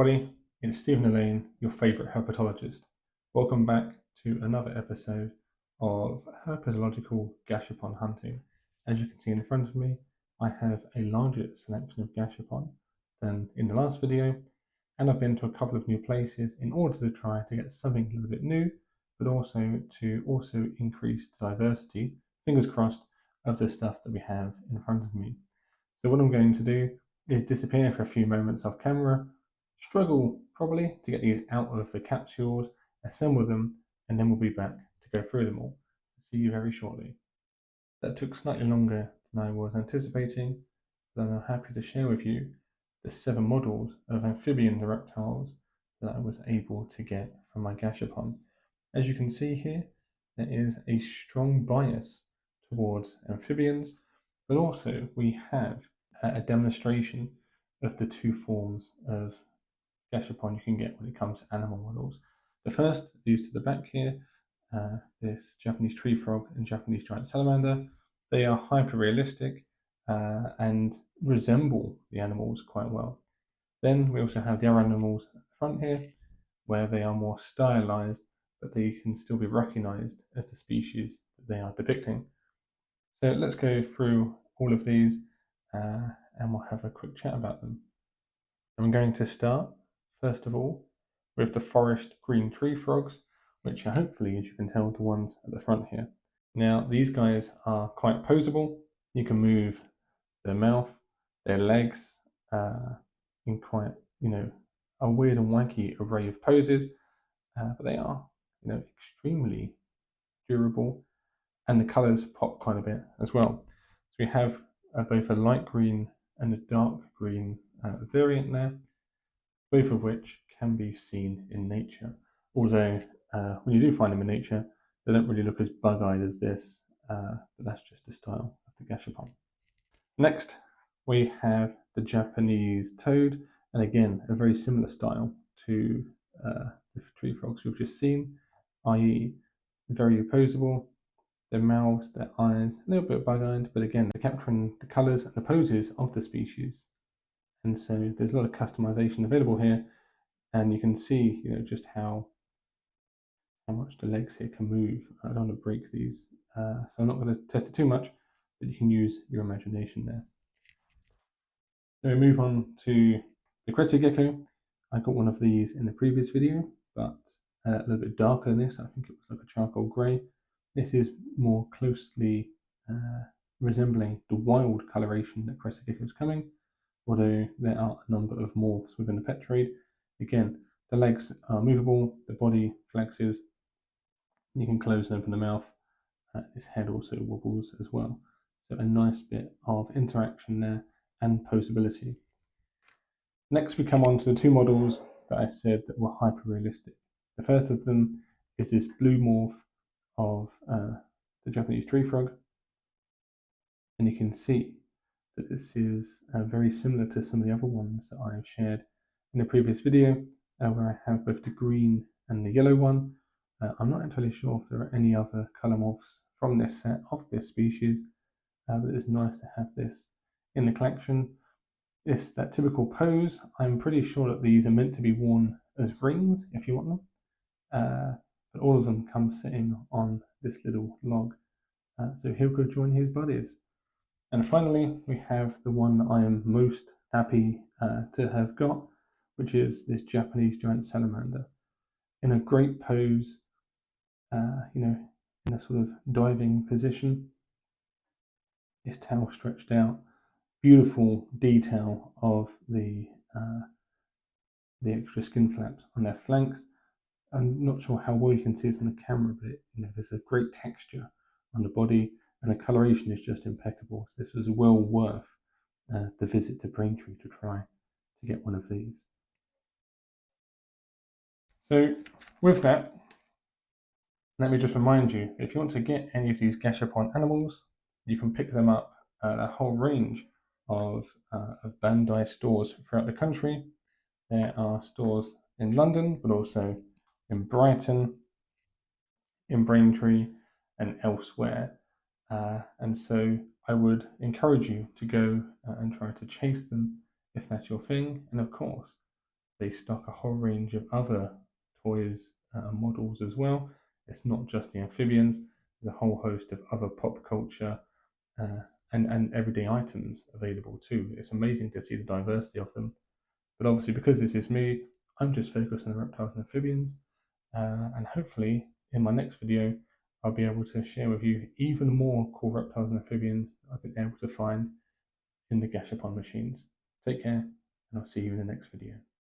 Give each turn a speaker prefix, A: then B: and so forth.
A: everybody, it's Stephen Allain, your favourite herpetologist. Welcome back to another episode of Herpetological Gashapon hunting. As you can see in front of me, I have a larger selection of Gashapon than in the last video, and I've been to a couple of new places in order to try to get something a little bit new, but also to increase the diversity, fingers crossed, of the stuff that we have in front of me. So what I'm going to do is disappear for a few moments off camera, struggle probably to get these out of the capsules, assemble them, and then we'll be back to go through them all. So see you very shortly. That took slightly longer than I was anticipating, but I'm happy to share with you the 7 models of amphibian reptiles that I was able to get from my Gashapon. As you can see here, there is a strong bias towards amphibians, but also we have a demonstration of the 2 forms of Gashapon you can get when it comes to animal models. The first, used to the back here, this Japanese tree frog and Japanese giant salamander. They are hyper realistic and resemble the animals quite well. Then we also have the other animals at the front here, where they are more stylized, but they can still be recognized as the species that they are depicting. So let's go through all of these and we'll have a quick chat about them. I'm going to start, first of all, with the forest green tree frogs, which are hopefully, as you can tell, the ones at the front here. Now, these guys are quite poseable. You can move their mouth, their legs, in quite, a weird and wacky array of poses, but they are, extremely durable, and the colours pop quite a bit as well. So we have both a light green and a dark green variant there, both of which can be seen in nature. Although when you do find them in nature, they don't really look as bug-eyed as this, but that's just the style of the Gashapon. Next, we have the Japanese toad, and again, a very similar style to the tree frogs we've just seen, i.e. very opposable. Their mouths, their eyes, a little bit bug-eyed, but again, they're capturing the colours and the poses of the species. And so there's a lot of customization available here, and you can see, just how much the legs here can move. I don't want to break these, so I'm not going to test it too much, but you can use your imagination there. So we move on to the crested gecko. I got one of these in the previous video, but a little bit darker than this. I think it was like a charcoal grey. This is more closely resembling the wild coloration that crested gecko is coming, although there are a number of morphs within the pet trade. Again, the legs are movable, the body flexes, you can close and open the mouth, his head also wobbles as well. So a nice bit of interaction there and posability. Next we come on to the 2 models that I said that were hyper realistic. The first of them is this blue morph of the Japanese tree frog, and you can see that this is very similar to some of the other ones that I've shared in the previous video, where I have both the green and the yellow one. I'm not entirely sure if there are any other colour morphs from this set of this species, but it's nice to have this in the collection. It's that typical pose. I'm pretty sure that these are meant to be worn as rings if you want them, but all of them come sitting on this little log, so he'll go join his buddies. And finally, we have the one that I am most happy to have got, which is this Japanese giant salamander. In a great pose, in a sort of diving position, his tail stretched out, beautiful detail of the extra skin flaps on their flanks. I'm not sure how well you can see this on the camera, but there's a great texture on the body, and the coloration is just impeccable. So this was well worth the visit to Braintree to try to get one of these. So with that, let me just remind you, if you want to get any of these Gashapon animals, you can pick them up at a whole range of Bandai stores throughout the country. There are stores in London, but also in Brighton, in Braintree, and elsewhere. And so I would encourage you to go and try to chase them if that's your thing. And of course, They stock a whole range of other toys and models as well. It's not just the amphibians, there's a whole host of other pop culture and everyday items available too. It's amazing to see the diversity of them. But obviously, because this is me, I'm just focused on the reptiles and amphibians. And hopefully, in my next video, I'll be able to share with you even more cool reptiles and amphibians I've been able to find in the Gashapon machines. Take care, and I'll see you in the next video.